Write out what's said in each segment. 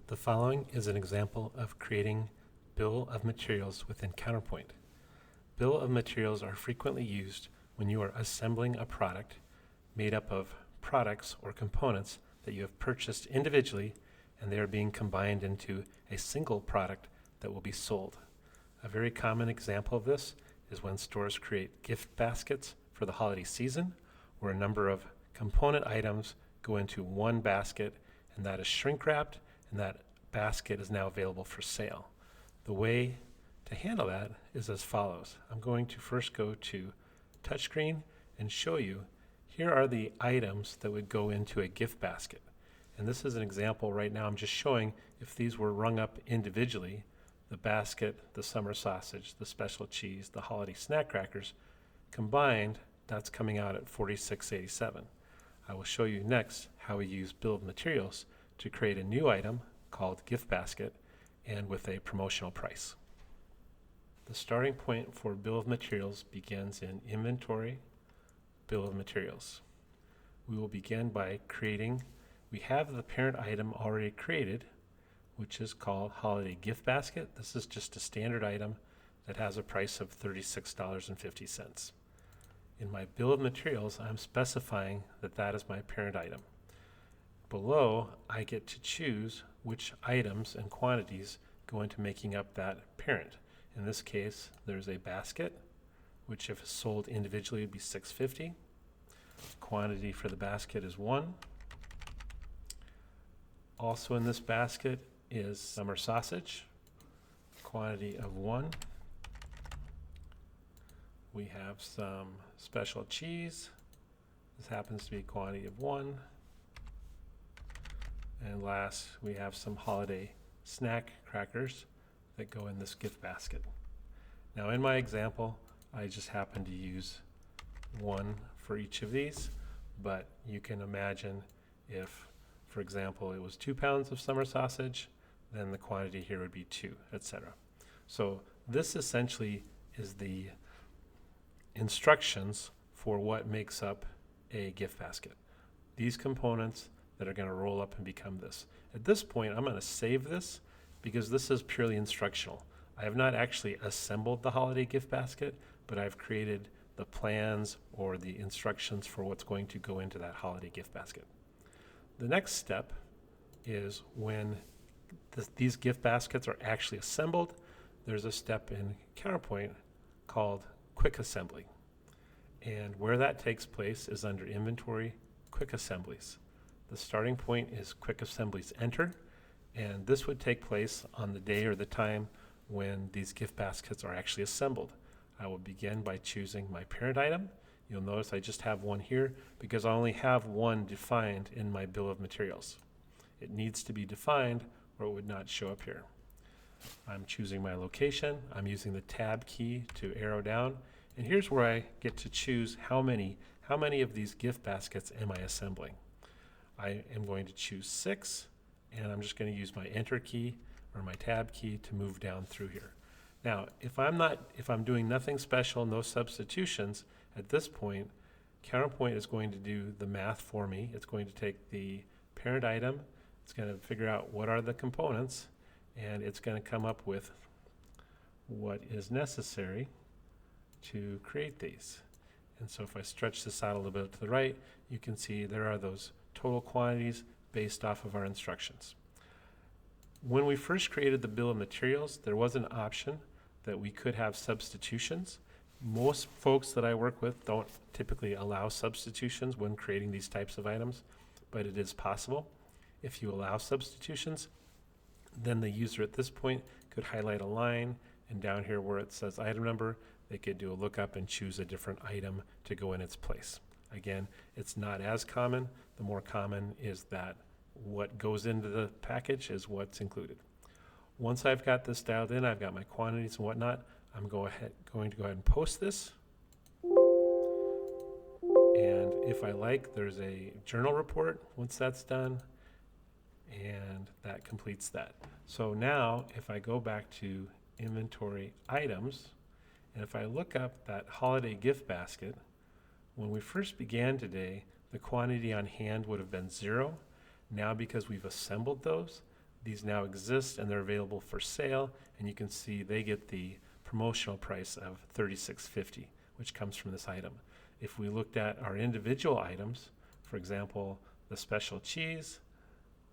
The following is an example of creating bill of materials within Counterpoint. Bill of materials are frequently used when you are assembling a product made up of products or components that you have purchased individually and they are being combined into a single product that will be sold. A very common example of this is when stores create gift baskets for the holiday season, where a number of component items go into one basket and that is shrink wrapped, and that basket is now available for sale. The way to handle that is as follows. I'm going to first go to touchscreen and show you here are the items that would go into a gift basket. And this is an example right now. I'm just showing if these were rung up individually, the basket, the summer sausage, the special cheese, the holiday snack crackers, combined, that's coming out at $46.87. I will show you next how we use bill of materials to create a new item called gift basket and with a promotional price. The starting point for bill of materials begins in inventory, bill of materials. We will begin by we have the parent item already created, which is called holiday gift basket. This is just a standard item that has a price of $36.50. In my bill of materials, I'm specifying that that is my parent item. Below, I get to choose which items and quantities go into making up that parent. In this case, there's a basket, which if sold individually would be $6.50. Quantity for the basket is 1. Also in this basket is summer sausage, quantity of 1. We have some special cheese. This happens to be a quantity of 1. And last, we have some holiday snack crackers that go in this gift basket. Now in my example, I just happen to use 1 for each of these, but you can imagine if, for example, it was 2 pounds of summer sausage, then the quantity here would be 2, etc. So this essentially is the instructions for what makes up a gift basket. These components that are going to roll up and become this. At this point, I'm going to save this because this is purely instructional. I have not actually assembled the holiday gift basket, but I've created the plans or the instructions for what's going to go into that holiday gift basket. The next step is when these gift baskets are actually assembled, there's a step in Counterpoint called quick assembly. And where that takes place is under inventory, quick assemblies. The starting point is quick assemblies enter, and this would take place on the day or the time when these gift baskets are actually assembled. I will begin by choosing my parent item. You'll notice I just have 1 here because I only have 1 defined in my bill of materials. It needs to be defined or it would not show up here. I'm choosing my location. I'm using the tab key to arrow down, and here's where I get to choose how many of these gift baskets am I assembling. I am going to choose 6, and I'm just going to use my enter key or my tab key to move down through here. Now, if I'm doing nothing special, no substitutions, at this point, Counterpoint is going to do the math for me. It's going to take the parent item, it's going to figure out what are the components, and it's going to come up with what is necessary to create these. And so if I stretch this out a little bit to the right, you can see there are those total quantities based off of our instructions. When we first created the bill of materials, there was an option that we could have substitutions. Most folks that I work with don't typically allow substitutions when creating these types of items, but it is possible. If you allow substitutions, then the user at this point could highlight a line, and down here where it says item number, they could do a lookup and choose a different item to go in its place. Again, it's not as common. The more common is that what goes into the package is what's included. Once I've got this dialed in, I've got my quantities and whatnot, I'm going to go ahead and post this. And if I like, there's a journal report once that's done, and that completes that. So now if I go back to inventory items, and if I look up that holiday gift basket, when we first began today, the quantity on hand would have been 0. Now because we've assembled those, These now exist and they're available for sale, and you can see they get the promotional price of $36.50, which comes from this item. If we looked at our individual items, for example, the special cheese,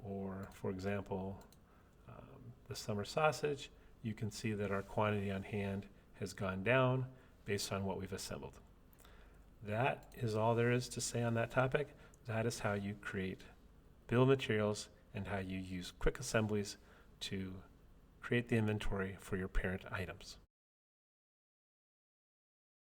or for example, the summer sausage, you can see that our quantity on hand has gone down based on what we've assembled. That is all there is to say on that topic. That is how you create bill of materials and how you use quick assemblies to create the inventory for your parent items.